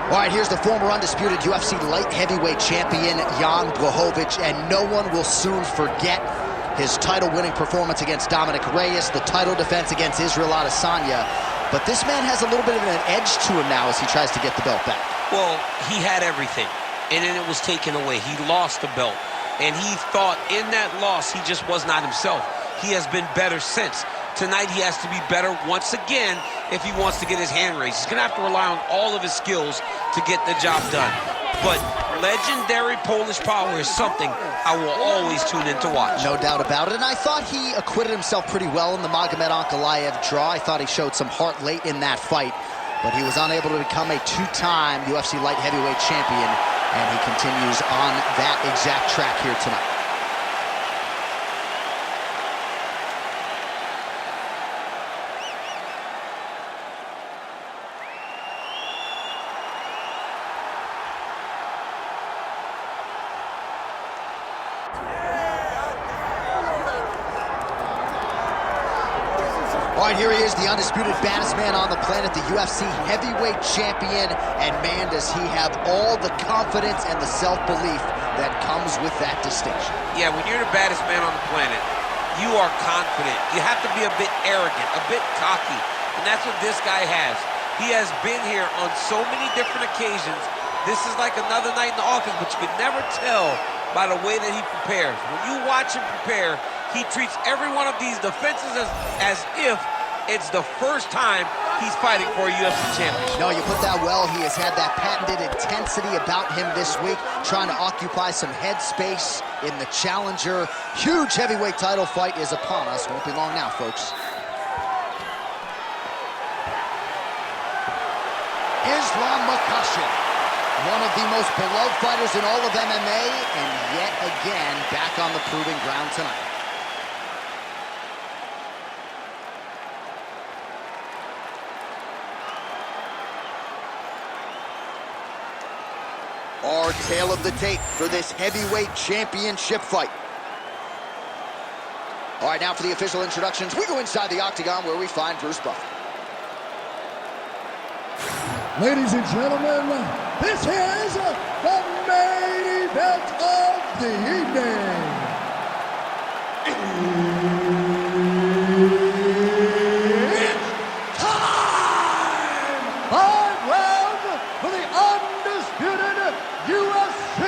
All right, here's the former undisputed UFC light heavyweight champion, Jan Blachowicz, and no one will soon forget his title-winning performance against Dominic Reyes, the title defense against Israel Adesanya. But this man has a little bit of an edge to him now as he tries to get the belt back. Well, he had everything, and then it was taken away. He lost the belt, and he thought in that loss he just was not himself. He has been better since. Tonight he has to be better once again if he wants to get his hand raised. He's going to have to rely on all of his skills to get the job done. But legendary Polish power is something I will always tune in to watch. No doubt about it, and I thought he acquitted himself pretty well in the Magomed Ankalaev draw. I thought he showed some heart late in that fight, but he was unable to become a two-time UFC light heavyweight champion, and he continues on that exact track here tonight. All right, here he is, the undisputed baddest man on the planet, the UFC heavyweight champion, and man, does he have all the confidence and the self-belief that comes with that distinction. Yeah, when you're the baddest man on the planet, you are confident. You have to be a bit arrogant, a bit cocky, and that's what this guy has. He has been here on so many different occasions. This is like another night in the office, but you can never tell by the way that he prepares. When you watch him prepare, he treats every one of these defenses as if it's the first time he's fighting for a UFC championship. No, you put that well. He has had that patented intensity about him this week, trying to occupy some head space in the challenger. Huge heavyweight title fight is upon us. Won't be long now, folks. Islam Makhachev, one of the most beloved fighters in all of MMA, and yet again back on the proving ground tonight. Our tale of the tape for this heavyweight championship fight. All right, now for the official introductions, we go inside the octagon where we find Bruce Buffer. Ladies and gentlemen, this is the main event of the evening. It's time! 5 rounds for the undisputed UFC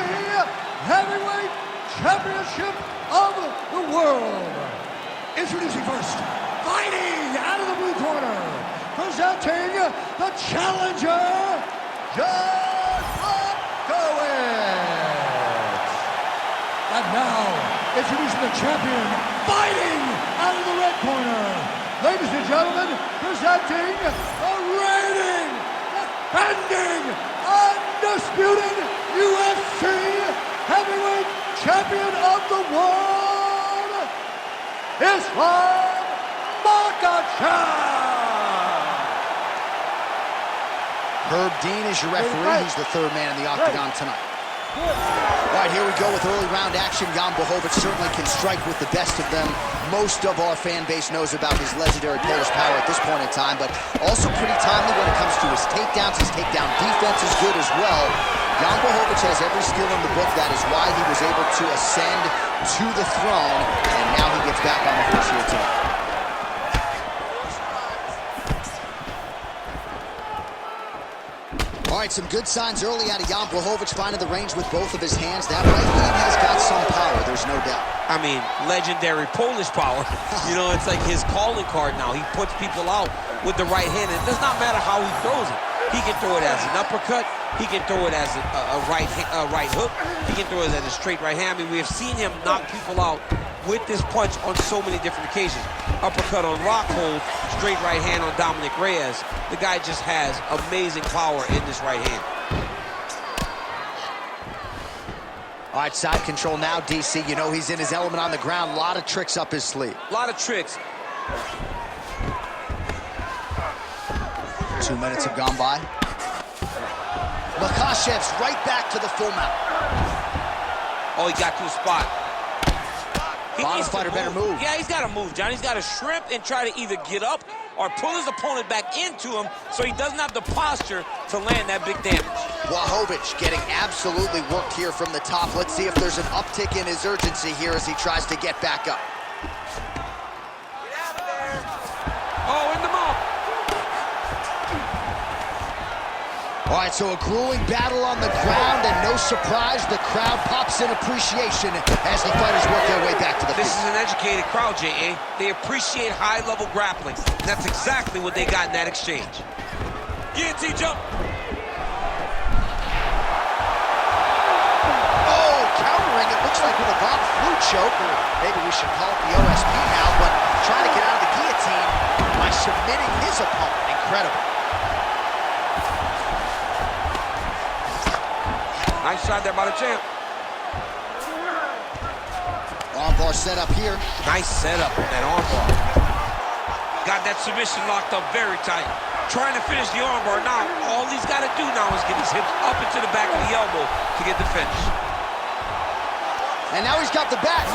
Heavyweight Championship of the world. Introducing first, fighting out of the blue corner, presenting the challenger, Blachowicz. And now, introducing the champion, fighting out of the red corner. Ladies and gentlemen, presenting the reigning, defending, undisputed UFC heavyweight champion of the world, Islam Makhachev. Herb Dean is your referee. He's the third man in the octagon tonight. All right, here we go with early round action. Jan Blachowicz certainly can strike with the best of them. Most of our fan base knows about his legendary Polish power at this point in time, but also pretty timely when it comes to his takedowns. His takedown defense is good as well. Jan Blachowicz has every skill in the book. That is why he was able to ascend to the throne, and now he gets back on the horse here tonight. All right, some good signs early out of Jan Blachowicz, finding the range with both of his hands. That right hand has got some power, there's no doubt. I mean, legendary Polish power. You know, it's like his calling card now. He puts people out with the right hand. It does not matter how he throws it. He can throw it as an uppercut. He can throw it as a right hook. He can throw it as a straight right hand. I mean, we have seen him knock people out with this punch on so many different occasions. Uppercut on Rockhold, straight right hand on Dominic Reyes. The guy just has amazing power in this right hand. All right, side control now, DC. You know he's in his element on the ground. A lot of tricks up his sleeve. A lot of tricks. 2 minutes have gone by. Makhachev's right back to the full mount. Oh, he got to a spot. Bottom fighter better move. Yeah, he's got to move, John. He's got to shrimp and try to either get up or pull his opponent back into him so he doesn't have the posture to land that big damage. Blachowicz getting absolutely worked here from the top. Let's see if there's an uptick in his urgency here as he tries to get back up. Oh, in the mouth. All right, so a grueling battle on the ground, and no surprise, the crowd pops in appreciation as the fighters work their way back to the feet. This is an educated crowd, J.A. They appreciate high-level grappling. That's exactly what they got in that exchange. Guillotine jump. Oh, countering, it looks like with a Bob flu choke, or maybe we should call it the OSP now, but trying to get out of the guillotine by submitting his opponent. Incredible. Nice shot there by the champ. Armbar set up here. Nice setup on that armbar. Got that submission locked up very tight. Trying to finish the armbar. Now, all he's got to do now is get his hips up into the back of the elbow to get the finish. And now he's got the back.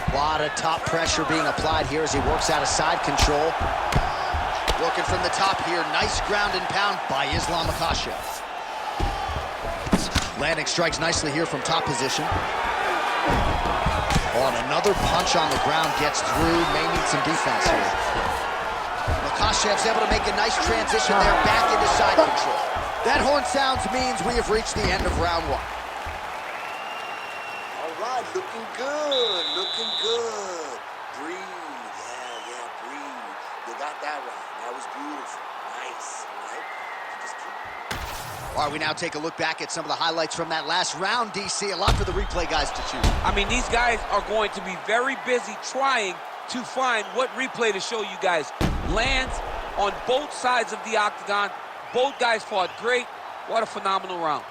A lot of top pressure being applied here as he works out of side control. Working from the top here, nice ground and pound by Makhachev. Landing strikes nicely here from top position. Oh, and another punch on the ground gets through, may need some defense here. Makhachev's able to make a nice transition there, back into side control. That horn sounds means we have reached the end of round one. All right, looking good, looking good. Breathe, yeah, breathe. You got that right. That was beautiful. Nice, right? Just keep... All right, we now take a look back at some of the highlights from that last round, DC. A lot for the replay guys to choose. I mean, these guys are going to be very busy trying to find what replay to show you guys. Lands on both sides of the octagon. Both guys fought great. What a phenomenal round.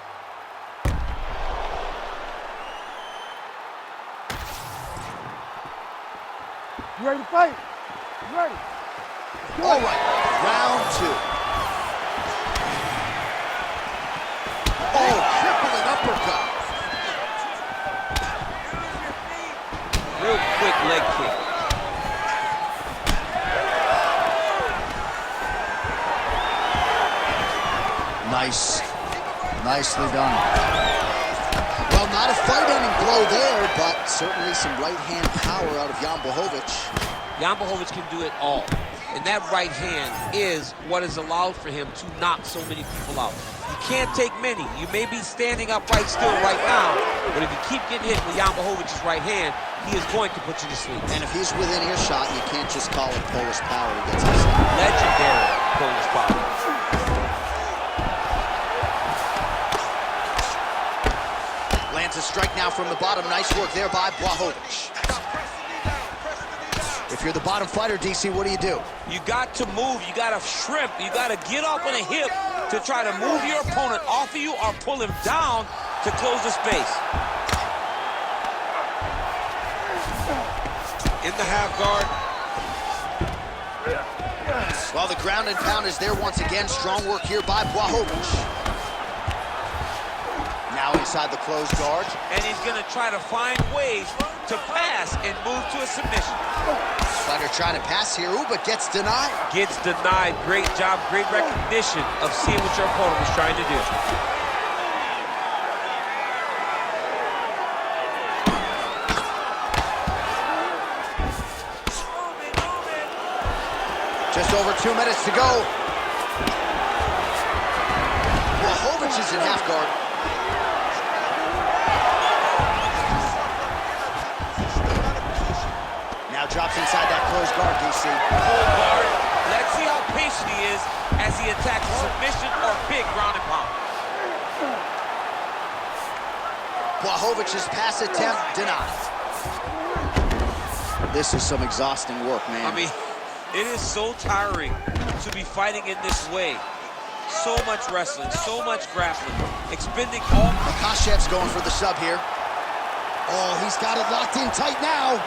You ready to fight? You ready? All right, round two. Oh, crippling uppercut. Real quick leg kick. Nice. Nicely done. Well, not a fight-ending blow there, but certainly some right-hand power out of Blachowicz. Blachowicz can do it all. And that right hand is what has allowed for him to knock so many people out. You can't take many. You may be standing upright still right now, but if you keep getting hit with Blachowicz's right hand, he is going to put you to sleep. And if he's within earshot, you can't just call it Polish power. He gets us. Legendary Polish power. Lands a strike now from the bottom. Nice work there by Blachowicz. If you're the bottom fighter, DC, what do? You got to move. You got to shrimp. You got to get up on a hip to try to move your opponent off of you or pull him down to close the space. In the half guard. Well, the ground and pound is there once again. Strong work here by Blachowicz. Now inside the closed guard. And he's going to try to find ways to pass and move to a submission. Fighter trying to pass here, ooh, but gets denied. Gets denied. Great job, great recognition of seeing what your opponent was trying to do. Just over 2 minutes to go. Blachowicz is in half guard. Now drops inside that closed guard, DC. Full guard. Let's see how patient he is as he attacks a submission or big ground and pound. Blachowicz's pass attempt denied. This is some exhausting work, man. I mean, it is so tiring to be fighting in this way. So much wrestling, so much grappling, expending all... Makhachev's going for the sub here. Oh, he's got it locked in tight now.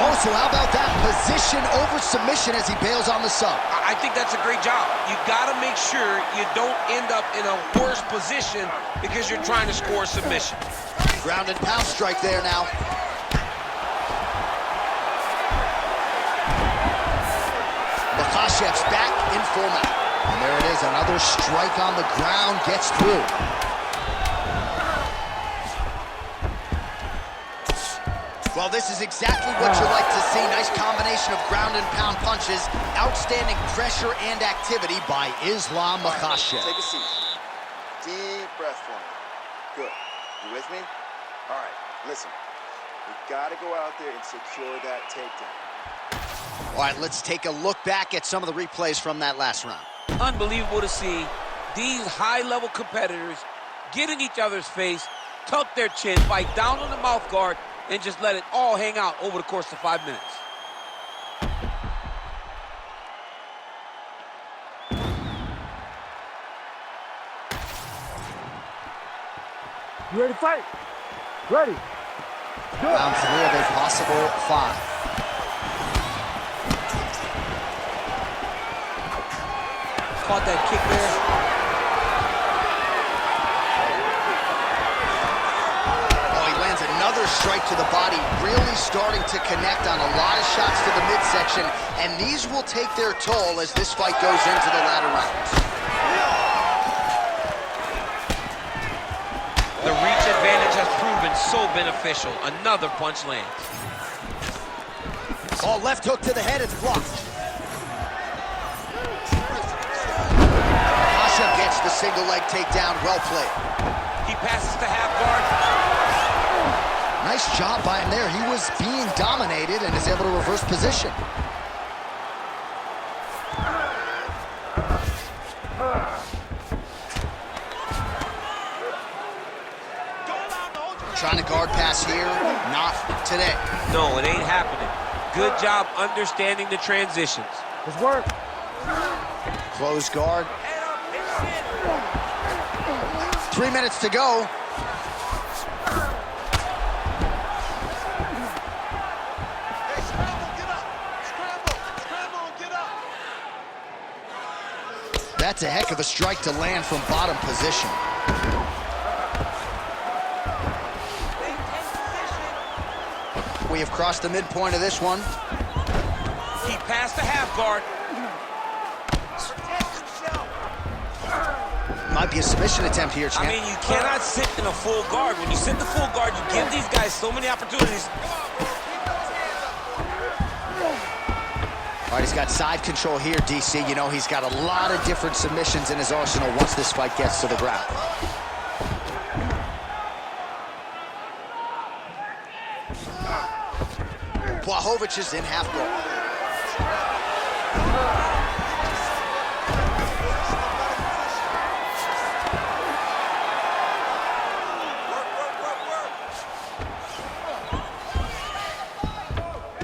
Oh, so how about that position over submission as he bails on the sub? I think that's a great job. You gotta make sure you don't end up in a worse position because you're trying to score submission. Ground and pound strike there now. Makhachev's back in full mount. And there it is, another strike on the ground, gets through. Well, this is exactly what you like to see. Nice combination of ground and pound punches. Outstanding pressure and activity by Islam Makhachev. Take a seat. Deep breath for me. Good. You with me? All right, listen. We gotta go out there and secure that takedown. All right, let's take a look back at some of the replays from that last round. Unbelievable to see these high-level competitors get in each other's face, tuck their chin, bite down on the mouth guard, and just let it all hang out over the course of 5 minutes. You ready to fight? Ready. Good. Round 3 of a possible 5. Caught that kick there. Oh, he lands another strike to the body, really starting to connect on a lot of shots to the midsection, and these will take their toll as this fight goes into the latter rounds. The reach advantage has proven so beneficial. Another punch lands. Oh, left hook to the head, it's blocked. Makhachev gets the single leg takedown, well played. He passes to half guard. Nice job by him there. He was being dominated and is able to reverse position. Trying to guard pass here, not today. No, it ain't happening. Good job understanding the transitions. Let's work. Close guard. 3 minutes to go. That's a heck of a strike to land from bottom position. We have crossed the midpoint of this one. He passed the half guard. Might be a submission attempt here, champ. I mean, you cannot sit in a full guard. When you sit in the full guard, you give these guys so many opportunities. All right, he's got side control here, DC. You know, he's got a lot of different submissions in his arsenal once this fight gets to the ground. Blachowicz is in half guard.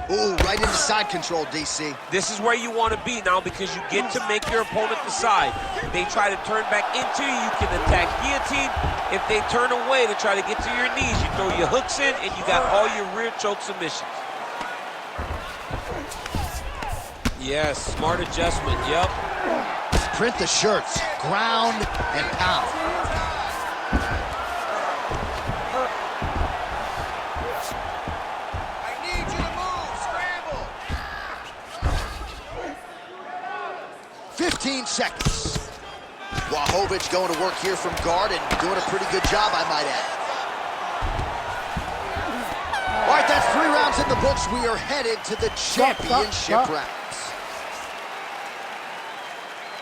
Ooh, right into side control, DC. This is where you want to be now because you get to make your opponent decide. They try to turn back into you, you can attack guillotine. If they turn away to try to get to your knees, you throw your hooks in and you got all your rear choke submissions. Yes, smart adjustment, yep. Print the shirts, ground and pound. I need you to move, scramble. 15 seconds. Blachowicz going to work here from guard and doing a pretty good job, I might add. All right, that's 3 rounds in the books. We are headed to the championship rounds.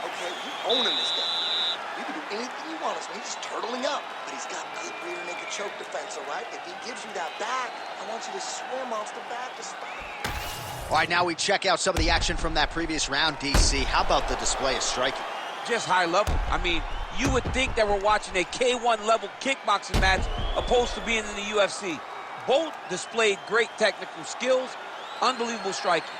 Okay, you owning this guy. You can do anything you want. He's just turtling up. But he's got good rear naked choke defense, all right? If he gives you that back, I want you to swim off the back to spot him. All right, now we check out some of the action from that previous round, DC. How about the display of striking? Just high level. I mean, you would think that we're watching a K1 level kickboxing match opposed to being in the UFC. Both displayed great technical skills, unbelievable striking.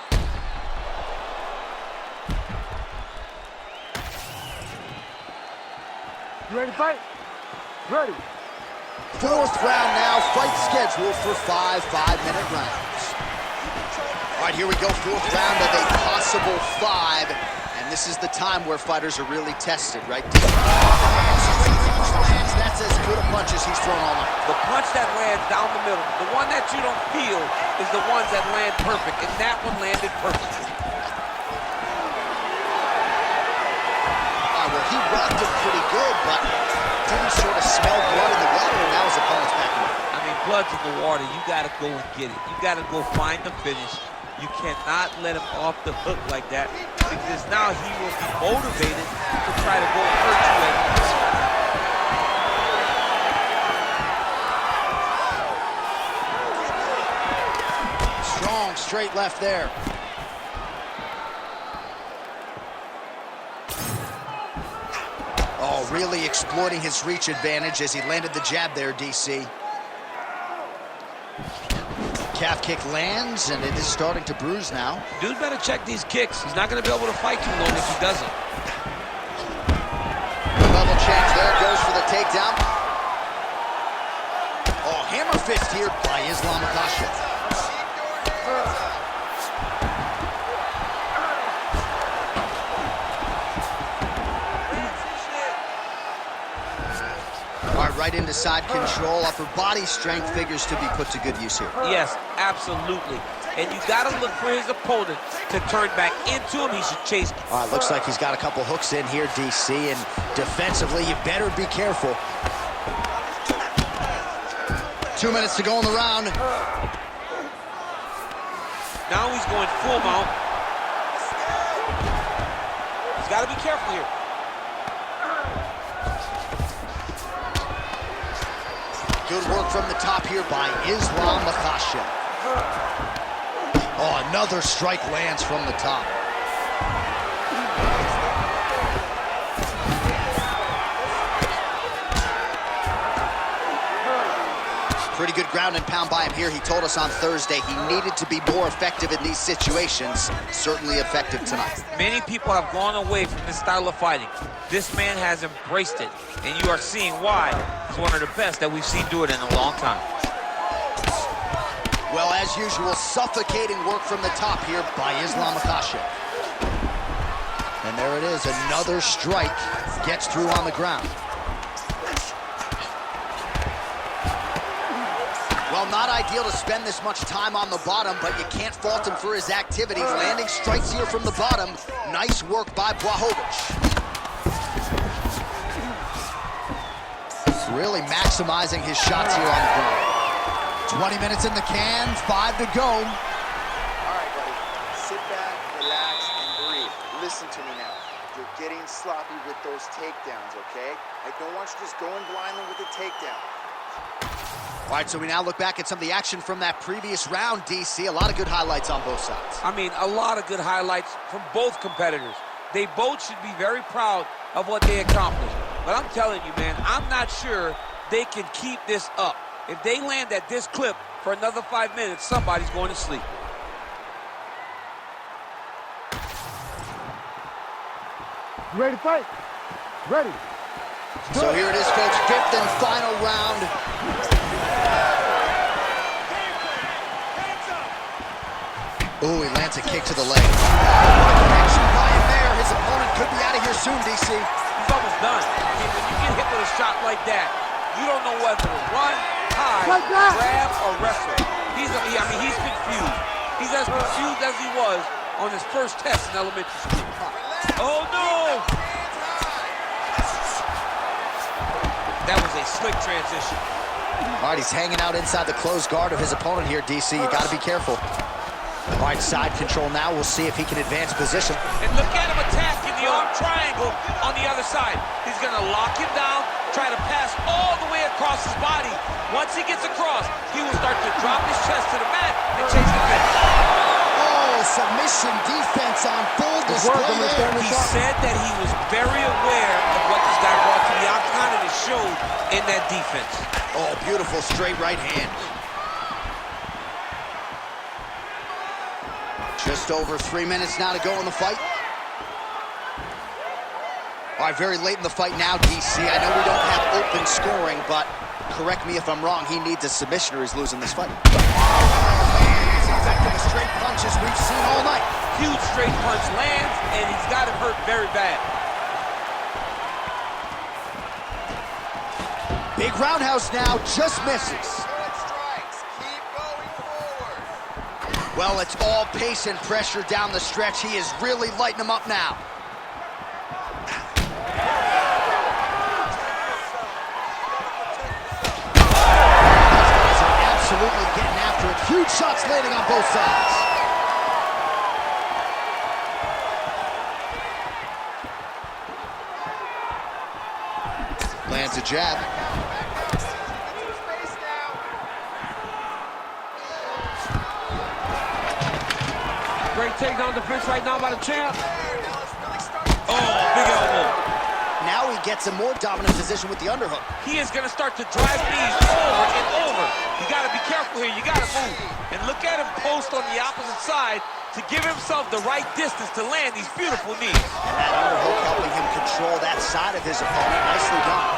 You ready to fight? Ready. 4th round now, fight scheduled for 5 5-minute rounds. You control All right, here we go, fourth round of a possible 5. And this is the time where fighters are really tested, right? That's as good a punch as he's thrown all night. The punch that lands down the middle, the one that you don't feel, is the ones that land perfect, and that one landed perfectly. Well, he rocked him pretty good, but didn't sort of smell blood in the water, and now his opponent's back in. I mean, blood's in the water. You got to go and get it. You got to go find the finish. You cannot let him off the hook like that, because now he will be motivated to try to go hurt you again. Strong, straight left there. Oh, really exploiting his reach advantage as he landed the jab there, DC. Calf kick lands, and it is starting to bruise now. Dude better check these kicks. He's not going to be able to fight too long if he doesn't. Level change there, goes for the takedown. Oh, hammer fist here by Islam Makhachev. All right, right into side control. Upper body strength figures to be put to good use here. Yes, absolutely. And you got to look for his opponent to turn back into him. He should chase. All right, looks like he's got a couple hooks in here, DC, and defensively, you better be careful. 2 minutes to go in the round. Now he's going full mount. He's got to be careful here. Good work from the top here by Islam Makhachev. Oh, another strike lands from the top. Pretty good ground and pound by him here. He told us on Thursday he needed to be more effective in these situations. Certainly effective tonight. Many people have gone away from this style of fighting. This man has embraced it, and you are seeing why he's one of the best that we've seen do it in a long time. Well, as usual, suffocating work from the top here by Islam Makhachev. And there it is, another strike gets through on the ground. Well, not ideal to spend this much time on the bottom, but you can't fault him for his activity. Landing strikes here from the bottom. Nice work by Blachowicz. Really maximizing his shots here on the ground. 20 minutes in the can, 5 to go. All right, buddy. Sit back, relax, and breathe. Listen to me now. You're getting sloppy with those takedowns, okay? I don't want you just going blindly with the takedown. All right, so we now look back at some of the action from that previous round, DC. A lot of good highlights on both sides. I mean, a lot of good highlights from both competitors. They both should be very proud of what they accomplished. But I'm telling you, man, I'm not sure they can keep this up. If they land at this clip for another 5 minutes, somebody's going to sleep. You ready to fight? Ready. So here it is, folks, 5th and final round. Ooh, he lands a kick to the leg. Connection by him there. His opponent could be out of here soon, DC. He's almost done. I mean, when you get hit with a shot like that, you don't know whether to run, hide, grab, or wrestle. He's confused. He's as confused as he was on his first test in elementary school. Oh, no! That was a slick transition. All right, he's hanging out inside the closed guard of his opponent here, DC. You got to be careful. All right, side control now. We'll see if he can advance position. And look at him attacking the arm triangle on the other side. He's going to lock him down, try to pass all the way across his body. Once he gets across, he will start to drop his chest to the mat and chase the finish. Oh, submission defense on full display there. He said that he was very aware of what this guy brought to the octagon, and it showed in that defense. Oh, beautiful straight right hand. Just over 3 minutes now to go in the fight. All right, very late in the fight now, DC. I know we don't have open scoring, but correct me if I'm wrong. He needs a submission or he's losing this fight. as effective as straight punches we've seen all night. Huge straight punch lands, and he's got him hurt very bad. Big roundhouse now, just misses. Well, it's all pace and pressure down the stretch. He is really lighting him up now. These guys are absolutely getting after it. Huge shots landing on both sides. Lands a jab. Great takedown defense right now by the champ. Oh, big elbow. Now he gets a more dominant position with the underhook. He is going to start to drive knees over and over. You got to be careful here. You got to move. And look at him post on the opposite side to give himself the right distance to land these beautiful knees. And that underhook helping him control that side of his opponent. Nicely done.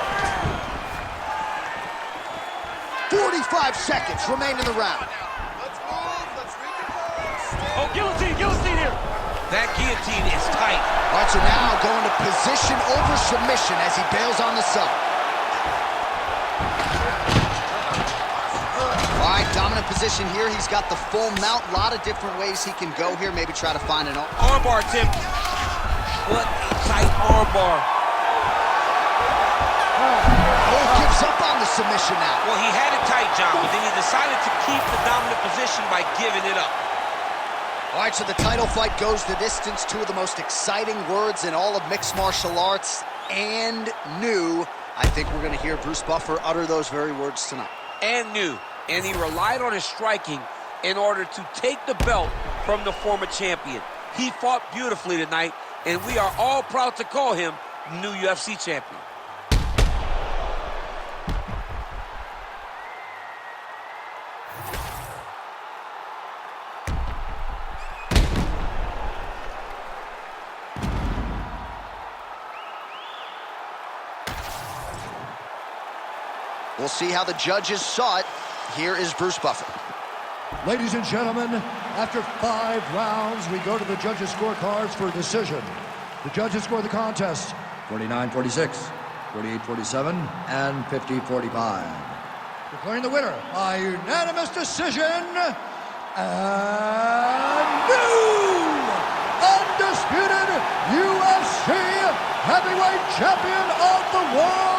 45 seconds remain in the round. Oh, guillotine here. That guillotine is tight. All right, so now going to position over submission as he bails on the sub. All right, dominant position here. He's got the full mount. A lot of different ways he can go here. Maybe try to find an armbar, Tim. What a tight armbar. Oh, gives up on the submission now. Well, he had it tight, John, but then he decided to keep the dominant position by giving it up. All right, so the title fight goes the distance. Two of the most exciting words in all of mixed martial arts, and new. I think we're going to hear Bruce Buffer utter those very words tonight. And new. And he relied on his striking in order to take the belt from the former champion. He fought beautifully tonight, and we are all proud to call him new UFC champion. We'll see how the judges saw it. Here is Bruce Buffer. Ladies and gentlemen, after 5 rounds, we go to the judges' scorecards for a decision. The judges score the contest 49-46, 48-47, and 50-45. Declaring the winner by unanimous decision, and new undisputed UFC heavyweight champion of the world,